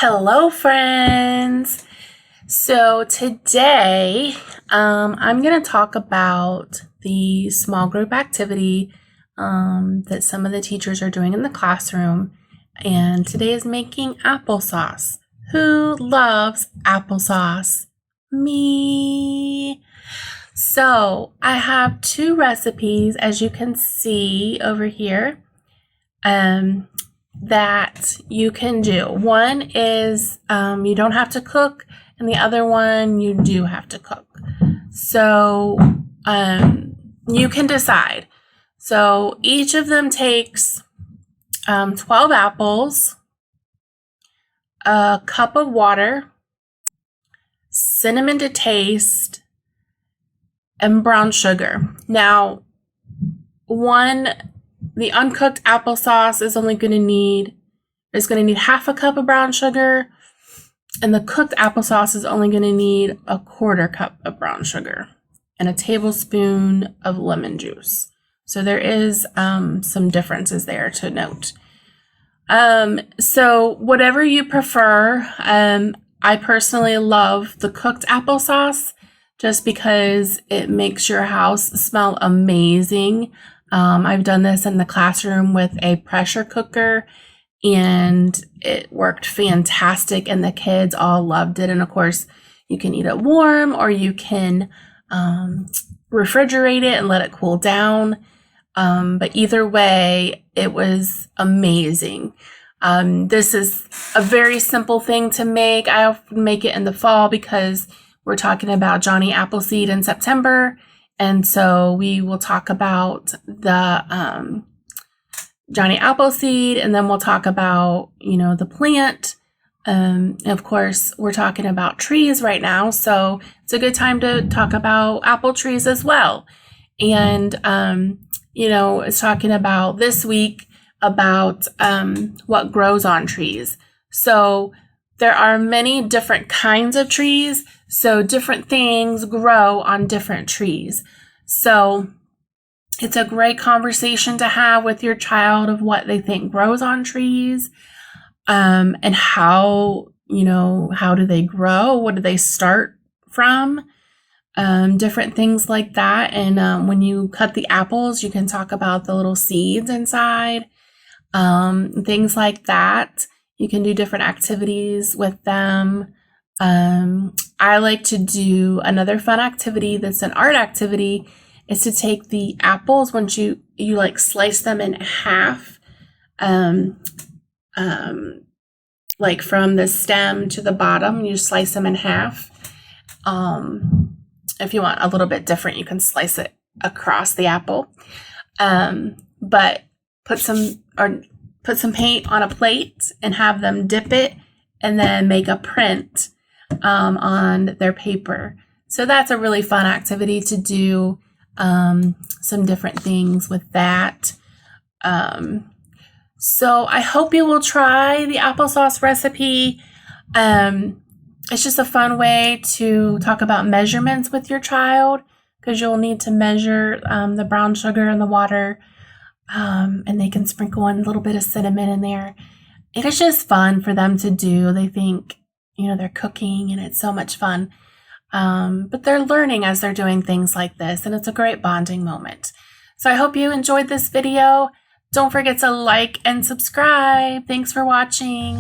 Hello, friends. So today, I'm going to talk about the small group activity that some of the teachers are doing in the classroom. And today is making applesauce. Who loves applesauce? Me. So I have two recipes, as you can see over here. That you can do. One is you don't have to cook, and the other one you do have to cook. So you can decide. So each of them takes 12 apples, a cup of water, cinnamon to taste, and brown sugar. Now, the uncooked applesauce is going to need half a cup of brown sugar, and the cooked applesauce is only going to need a quarter cup of brown sugar and a tablespoon of lemon juice. So there is some differences there to note. So whatever you prefer, I personally love the cooked applesauce just because it makes your house smell amazing. I've done this in the classroom with a pressure cooker, and it worked fantastic, and the kids all loved it. And of course, you can eat it warm, or you can refrigerate it and let it cool down. But either way, it was amazing. This is a very simple thing to make. I often make it in the fall because we're talking about Johnny Appleseed in September. And so we will talk about the Johnny Appleseed, and then we'll talk about, the plant. Of course, we're talking about trees right now, so it's a good time to talk about apple trees as well. And, it's talking about this week about what grows on trees. So there are many different kinds of trees, so different things grow on different trees. So it's a great conversation to have with your child of what they think grows on trees, and how do they grow? What do they start from? Different things like that. And when you cut the apples, you can talk about the little seeds inside, things like that. You can do different activities with them. I like to do another fun activity that's an art activity, is to take the apples, once you like slice them in half, like from the stem to the bottom, you slice them in half. If you want a little bit different, you can slice it across the apple. But put some paint on a plate and have them dip it, and then make a print on their paper. So that's a really fun activity to do. Some different things with that. So I hope you will try the applesauce recipe. It's just a fun way to talk about measurements with your child, because you'll need to measure the brown sugar and the water. And they can sprinkle in a little bit of cinnamon in there. And it's just fun for them to do. They think, they're cooking, and it's so much fun. But they're learning as they're doing things like this, and it's a great bonding moment. So I hope you enjoyed this video. Don't forget to like and subscribe. Thanks for watching.